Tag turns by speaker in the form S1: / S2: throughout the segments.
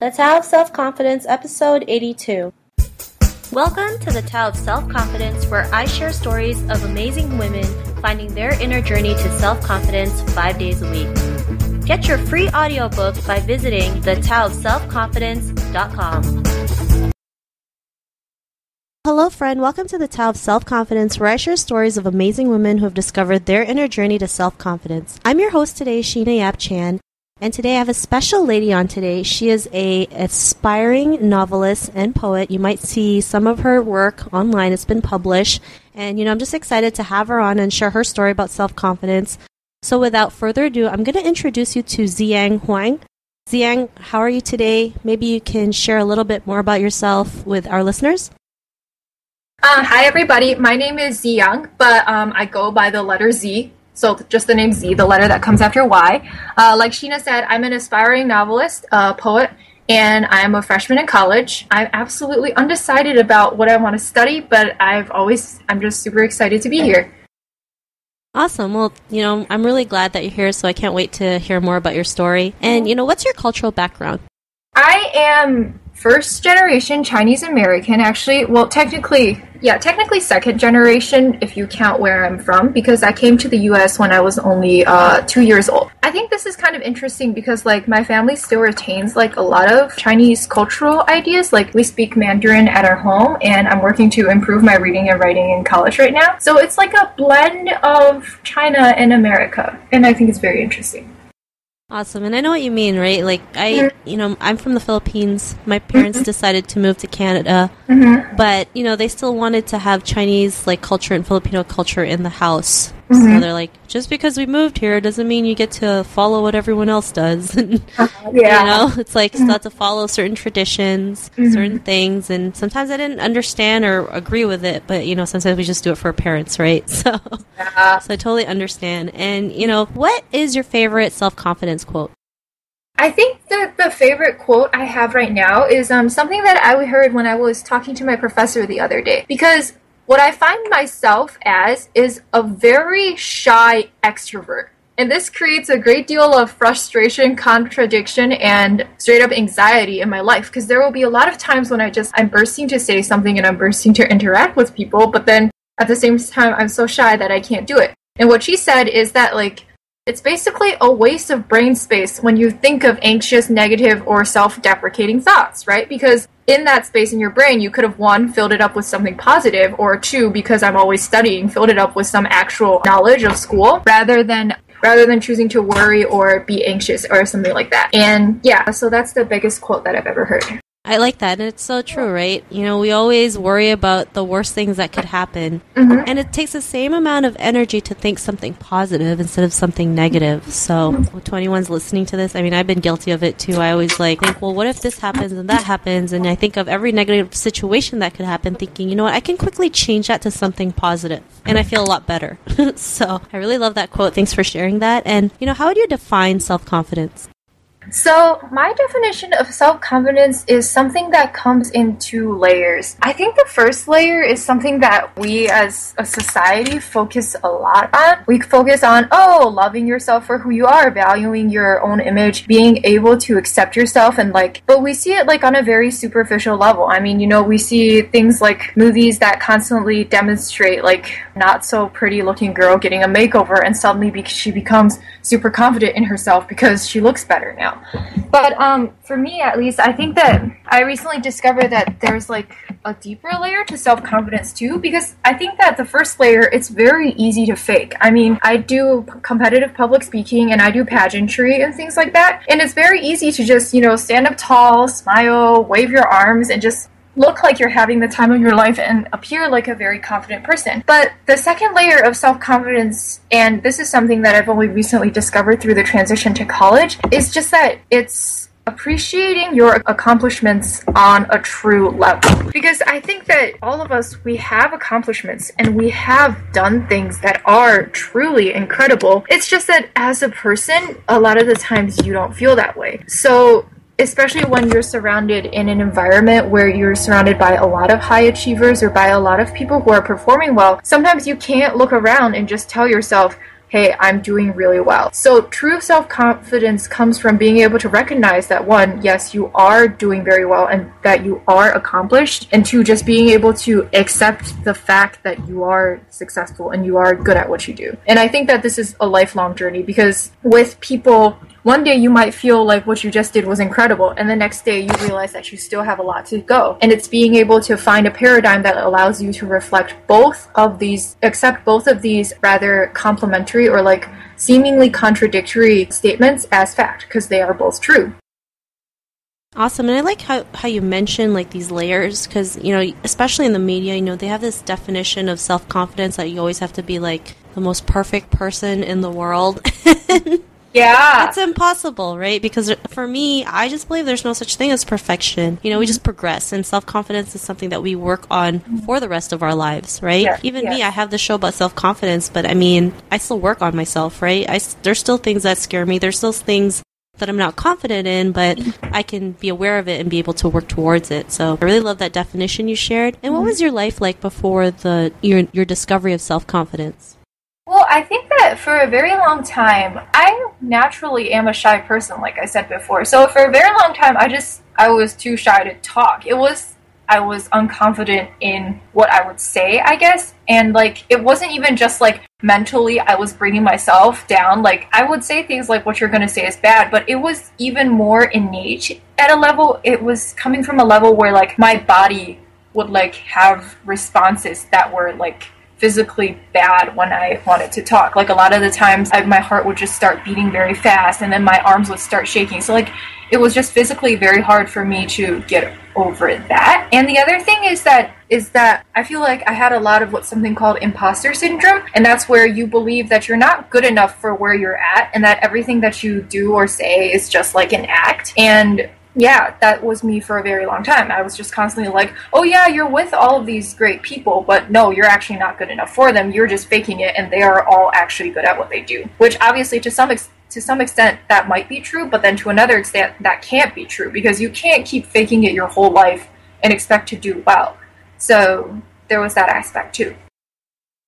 S1: The Tao of Self-Confidence, Episode 82. Welcome to the Tao of Self-Confidence, where I share stories of amazing women finding their inner journey to self-confidence 5 days a week. Get your free audiobook by visiting thetaoofselfconfidence.com. Hello, friend. Welcome to the Tao of Self-Confidence, where I share stories of amazing women who have discovered their inner journey to self-confidence. I'm your host today, Sheena Yap Chan. And today I have a special lady on today. She is an aspiring novelist and poet. You might see some of her work online. It's been published. And, I'm just excited to have her on and share her story about self-confidence. So without further ado, I'm going to introduce you to Ziyang Huang. Ziyang, how are you today? Maybe you can share a little bit more about yourself with our listeners.
S2: Hi, everybody. My name is Ziyang, but I go by the letter Z. So just the name Z, the letter that comes after Y. Like Sheena said, I'm an aspiring novelist, poet, and I'm a freshman in college. I'm absolutely undecided about what I want to study, but I'm just super excited to be here.
S1: Awesome. Well, I'm really glad that you're here, so I can't wait to hear more about your story. And, what's your cultural background?
S2: I am first generation Chinese American, actually. Well, technically second generation if you count where I'm from, because I came to the US when I was only 2 years old. I think this is kind of interesting because my family still retains a lot of Chinese cultural ideas. We speak Mandarin at our home, and I'm working to improve my reading and writing in college right now. So it's like a blend of China and America, and I think it's very interesting.
S1: Awesome. And I know what you mean, right? I'm from the Philippines. My parents decided to move to Canada, but, they still wanted to have Chinese, culture and Filipino culture in the house. So they're like, just because we moved here doesn't mean you get to follow what everyone else does. It's like you have to follow certain traditions, certain things. And sometimes I didn't understand or agree with it, but, sometimes we just do it for our parents, right? So I totally understand. And, what is your favorite self-confidence quote?
S2: I think that the favorite quote I have right now is something that I heard when I was talking to my professor the other day. Because what I find myself as is a very shy extrovert. And this creates a great deal of frustration, contradiction, and straight up anxiety in my life. Because there will be a lot of times when I'm bursting to say something and I'm bursting to interact with people, but then at the same time, I'm so shy that I can't do it. And what she said is that, it's basically a waste of brain space when you think of anxious, negative, or self-deprecating thoughts, right? Because in that space in your brain, you could have, 1, filled it up with something positive, or 2, because I'm always studying, filled it up with some actual knowledge of school, rather than choosing to worry or be anxious or something like that. And so that's the biggest quote that I've ever heard.
S1: I like that, and it's so true, right? We always worry about the worst things that could happen, and it takes the same amount of energy to think something positive instead of something negative. So, to anyone's listening to this, I've been guilty of it too. I always think, well, what if this happens and that happens? And I think of every negative situation that could happen, thinking, I can quickly change that to something positive, and I feel a lot better. So, I really love that quote. Thanks for sharing that. And, how would you define self-confidence?
S2: So, my definition of self-confidence is something that comes in 2 layers. I think the first layer is something that we as a society focus a lot on. We focus on, loving yourself for who you are, valuing your own image, being able to accept yourself, and but we see it on a very superficial level. We see things like movies that constantly demonstrate not so pretty looking girl getting a makeover, and suddenly she becomes super confident in herself because she looks better now. But for me, at least, I think that I recently discovered that there's a deeper layer to self-confidence too, because I think that the first layer, it's very easy to fake. I do competitive public speaking and I do pageantry and things like that, and it's very easy to just stand up tall, smile, wave your arms, and just look like you're having the time of your life and appear like a very confident person. But the second layer of self-confidence, and this is something that I've only recently discovered through the transition to college, is just that it's appreciating your accomplishments on a true level. Because I think that all of us, we have accomplishments and we have done things that are truly incredible. It's just that as a person, a lot of the times you don't feel that way. So especially when you're surrounded in an environment where you're surrounded by a lot of high achievers or by a lot of people who are performing well, sometimes you can't look around and just tell yourself, hey, I'm doing really well. So true self-confidence comes from being able to recognize that, one, yes, you are doing very well and that you are accomplished, and two, just being able to accept the fact that you are successful and you are good at what you do. And I think that this is a lifelong journey, because with people, one day you might feel like what you just did was incredible, and the next day you realize that you still have a lot to go. And it's being able to find a paradigm that allows you to reflect accept both of these rather complementary or like seemingly contradictory statements as fact, because they are both true.
S1: Awesome. And I like how you mentioned like these layers, because, you know, especially in the media, you know, they have this definition of self-confidence that you always have to be like the most perfect person in the world.
S2: Yeah.
S1: It's impossible, right? Because for me, I just believe there's no such thing as perfection. You know, we just progress, and self-confidence is something that we work on for the rest of our lives, right?
S2: Yeah.
S1: Even me, I have the show about self-confidence, but I mean, I still work on myself, right? There's still things that scare me. There's still things that I'm not confident in, but I can be aware of it and be able to work towards it. So I really love that definition you shared. And what was your life like before your discovery of self-confidence?
S2: Well, I think that for a very long time, I naturally am a shy person, like I said before. So for a very long time, I was too shy to talk. I was unconfident in what I would say, I guess. And like, it wasn't even just like mentally I was bringing myself down. Like, I would say things like, what you're going to say is bad, but it was even more innate at a level. It was coming from a level where like my body would like have responses that were like physically bad when I wanted to talk. Like a lot of the times my heart would just start beating very fast, and then my arms would start shaking. So like it was just physically very hard for me to get over that. And the other thing is that I feel like I had a lot of what's something called imposter syndrome, and that's where you believe that you're not good enough for where you're at, and that everything that you do or say is just like an act. And yeah, that was me for a very long time. I was just constantly like, oh yeah, you're with all of these great people, but no, you're actually not good enough for them. You're just faking it, and they are all actually good at what they do. Which obviously to some extent that might be true, but then to another extent that can't be true, because you can't keep faking it your whole life and expect to do well. So there was that aspect too.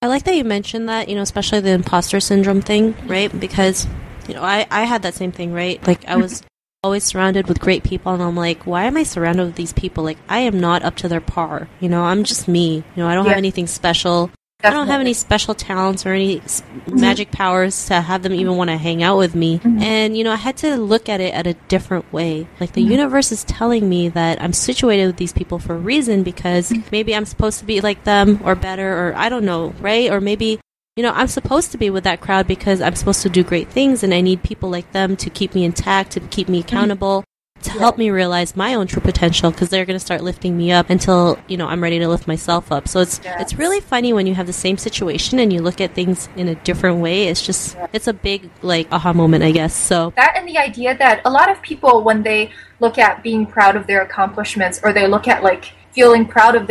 S1: I like that you mentioned that, you know, especially the imposter syndrome thing, right? Because, you know, I had that same thing, right? Like I was always surrounded with great people, and I'm like, why am I surrounded with these people? Like, I am not up to their par. You know, I'm just me. You know, I don't have anything special. Definitely. I don't have any special talents or any magic powers to have them even want to hang out with me. And, you know, I had to look at it at a different way. Like, the universe is telling me that I'm situated with these people for a reason, because maybe I'm supposed to be like them or better, or I don't know, right? Or maybe, you know, I'm supposed to be with that crowd because I'm supposed to do great things, and I need people like them to keep me intact, to keep me accountable, to help me realize my own true potential, because they're going to start lifting me up until, you know, I'm ready to lift myself up. So it's really funny when you have the same situation and you look at things in a different way. It's just, it's a big, like, aha moment, I guess. So
S2: that, and the idea that a lot of people, when they look at being proud of their accomplishments, or they look at, like, feeling proud of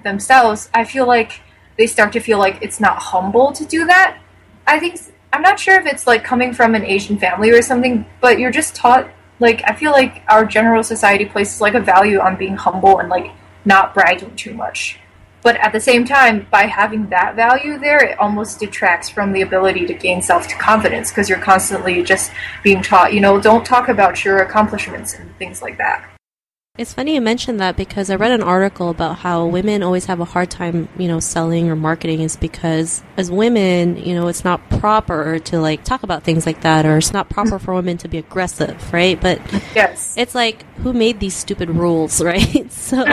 S2: themselves, I feel like they start to feel like it's not humble to do that. I'm not sure if it's, like, coming from an Asian family or something, but you're just taught, like, I feel like our general society places, like, a value on being humble and, like, not bragging too much. But at the same time, by having that value there, it almost detracts from the ability to gain self-confidence, because you're constantly just being taught, you know, don't talk about your accomplishments and things like that.
S1: It's funny you mentioned that, because I read an article about how women always have a hard time, you know, selling or marketing, is because as women, you know, it's not proper to, like, talk about things like that, or it's not proper for women to be aggressive, right? But
S2: yes,
S1: it's like, who made these stupid rules, right? So,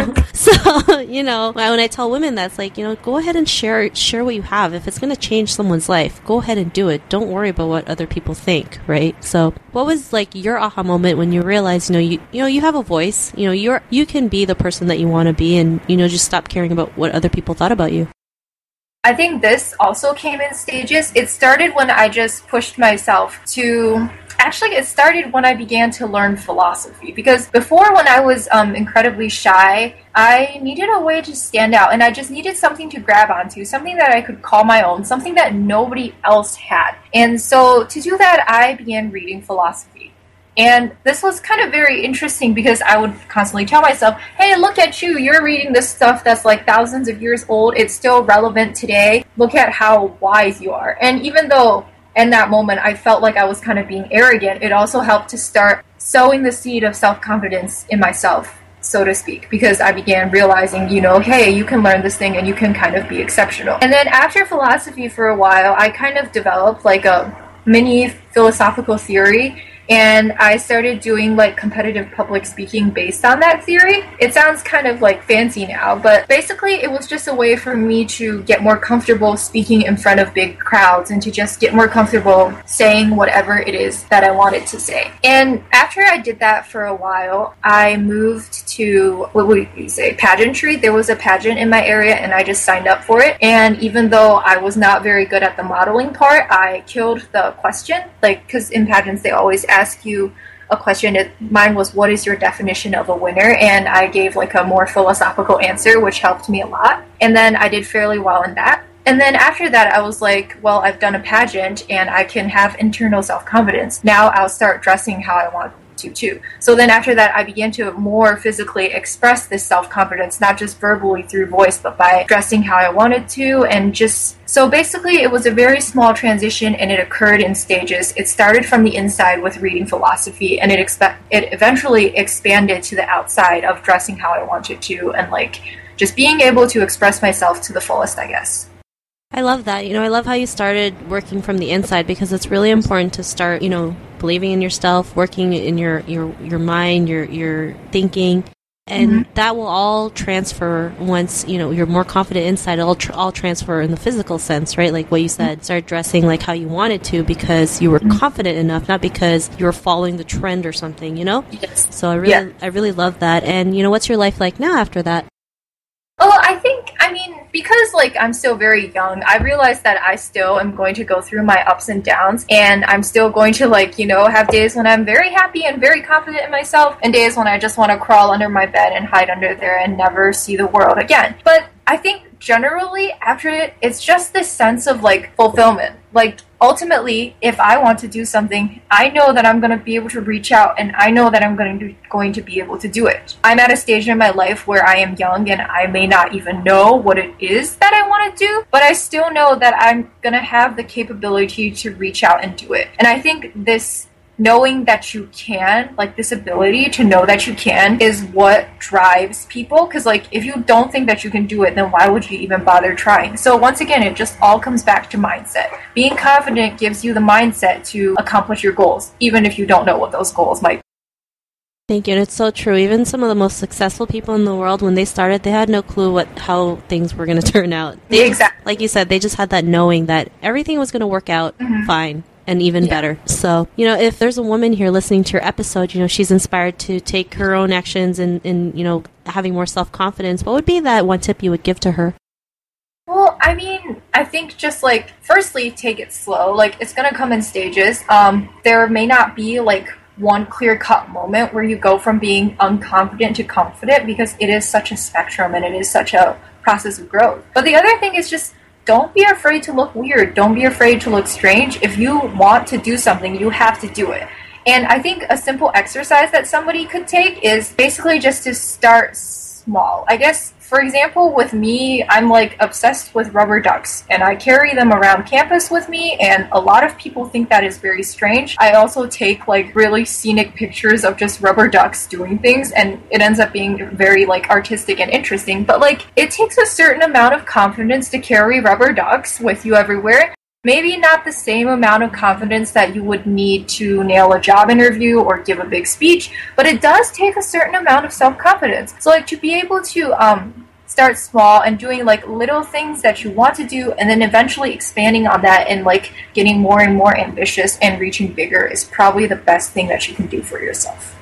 S1: you know, when I tell women that, it's like, you know, go ahead and share what you have. If it's going to change someone's life, go ahead and do it. Don't worry about what other people think, right? So what was, like, your aha moment when you realized, you know, you have a voice, you know, you can be the person that you want to be, and, you know, just stop caring about what other people thought about you?
S2: I think this also came in stages. It started when I just pushed myself to... Actually, it started when I began to learn philosophy, because before, when I was incredibly shy, I needed a way to stand out, and I just needed something to grab onto, something that I could call my own, something that nobody else had. And so to do that, I began reading philosophy. And this was kind of very interesting, because I would constantly tell myself, hey, look at you, you're reading this stuff that's like thousands of years old, it's still relevant today, look at how wise you are. And even though in that moment, I felt like I was kind of being arrogant. It also helped to start sowing the seed of self-confidence in myself, so to speak, because I began realizing, hey, you can learn this thing and you can kind of be exceptional. And then after philosophy for a while, I kind of developed like a mini philosophical theory, and I started doing like competitive public speaking based on that theory. It sounds kind of like fancy now, but basically it was just a way for me to get more comfortable speaking in front of big crowds and to just get more comfortable saying whatever it is that I wanted to say. And after I did that for a while, I moved to, what would you say, pageantry. There was a pageant in my area and I just signed up for it. And even though I was not very good at the modeling part, I killed the question, like, because in pageants they always ask you a question. Mine was, what is your definition of a winner? And I gave like a more philosophical answer, which helped me a lot. And then I did fairly well in that. And then after that, I was like, well, I've done a pageant and I can have internal self-confidence. Now I'll start dressing how I want to too. So then after that, I began to more physically express this self-confidence, not just verbally through voice, but by dressing how I wanted to. And just, so basically it was a very small transition and it occurred in stages. It started from the inside with reading philosophy, and it eventually expanded to the outside of dressing how I wanted to, and like just being able to express myself to the fullest, I guess.
S1: I love that. I love how you started working from the inside, because it's really important to start, believing in yourself, working in your mind, your thinking, and that will all transfer once, you're more confident inside. It'll all transfer in the physical sense, right? Like what you said, start dressing like how you wanted to because you were confident enough, not because you were following the trend or something,
S2: Yes.
S1: So I really love that. And, what's your life like now after that?
S2: Oh, because like I'm still very young, I realized that I still am going to go through my ups and downs, and I'm still going to have days when I'm very happy and very confident in myself, and days when I just want to crawl under my bed and hide under there and never see the world again. But I think generally after it, it's just this sense of like fulfillment. Like ultimately, if I want to do something, I know that I'm going to be able to reach out, and I know that I'm going to be able to do it. I'm at a stage in my life where I am young and I may not even know what it is that I want to do, but I still know that I'm going to have the capability to reach out and do it. And I think this knowing that you can, like this ability to know that you can, is what drives people. Because like if you don't think that you can do it, then why would you even bother trying? So once again, it just all comes back to mindset. Being confident gives you the mindset to accomplish your goals, even if you don't know what those goals might be.
S1: Thank you. And it's so true. Even some of the most successful people in the world, when they started, they had no clue how things were going to turn out.
S2: Exactly.
S1: Like you said, they just had that knowing that everything was going to work out fine. And even better. So, if there's a woman here listening to your episode, she's inspired to take her own actions and having more self-confidence, what would be that one tip you would give to her?
S2: Well, I think just firstly, take it slow. It's going to come in stages. There may not be one clear-cut moment where you go from being unconfident to confident, because it is such a spectrum and it is such a process of growth. But the other thing is just, don't be afraid to look weird. Don't be afraid to look strange. If you want to do something, you have to do it. And I think a simple exercise that somebody could take is basically just to start small. I guess, for example, with me, I'm obsessed with rubber ducks, and I carry them around campus with me, and a lot of people think that is very strange. I also take really scenic pictures of just rubber ducks doing things, and it ends up being very artistic and interesting. But it takes a certain amount of confidence to carry rubber ducks with you everywhere. Maybe not the same amount of confidence that you would need to nail a job interview or give a big speech, but it does take a certain amount of self-confidence. So to be able to start small and doing little things that you want to do, and then eventually expanding on that and getting more and more ambitious and reaching bigger is probably the best thing that you can do for yourself.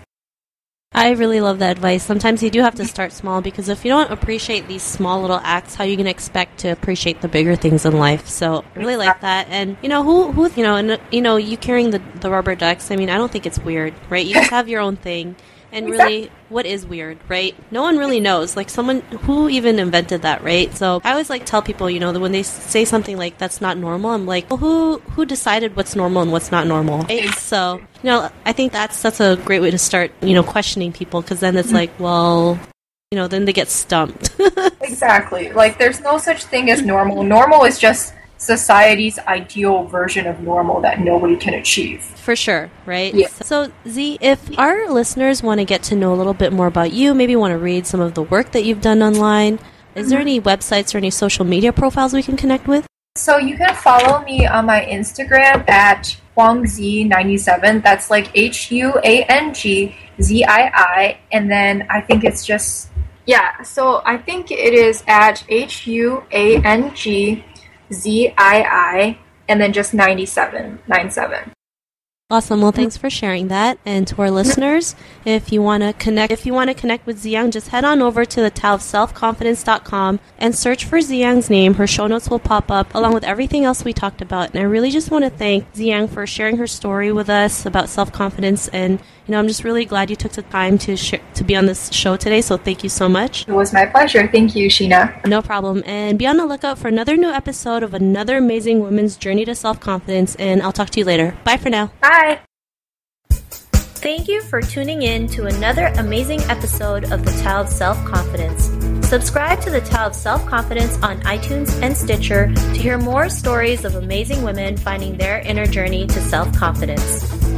S1: I really love that advice. Sometimes you do have to start small, because if you don't appreciate these small little acts, how are you going to expect to appreciate the bigger things in life? So I really like that. And you carrying the rubber ducks, I don't think it's weird, right? You just have your own thing. And really, what is weird, right? No one really knows. Someone who even invented that, right? So I always tell people, that when they say something that's not normal, I'm well, who decided what's normal and what's not normal? Right? So, I think that's a great way to start, questioning people, because then it's then they get stumped.
S2: Exactly. There's no such thing as normal. Normal is just society's ideal version of normal that nobody can achieve.
S1: For sure, right?
S2: Yes.
S1: So, Z, if our listeners want to get to know a little bit more about you, maybe want to read some of the work that you've done online, is there any websites or any social media profiles we can connect with?
S2: So you can follow me on my Instagram at HuangZ97. That's like HuangZii. And then I think it's just, yeah, so I think it is at HuangZii and then just 97.
S1: Awesome. Well, thanks for sharing that. And to our listeners, if you want to connect with Ziyang, just head on over to the taoofselfconfidence.com and search for Ziyang's name. Her show notes will pop up along with everything else we talked about. And I really just want to thank Ziyang for sharing her story with us about self-confidence. And, I'm just really glad you took the time to be on this show today. So thank you so much.
S2: It was my pleasure. Thank you, Sheena.
S1: No problem. And be on the lookout for another new episode of another amazing woman's journey to self-confidence. And I'll talk to you later. Bye for now.
S2: Bye.
S1: Thank you for tuning in to another amazing episode of The Tao of Self-Confidence. Subscribe to The Tao of Self-Confidence on iTunes and Stitcher to hear more stories of amazing women finding their inner journey to self-confidence.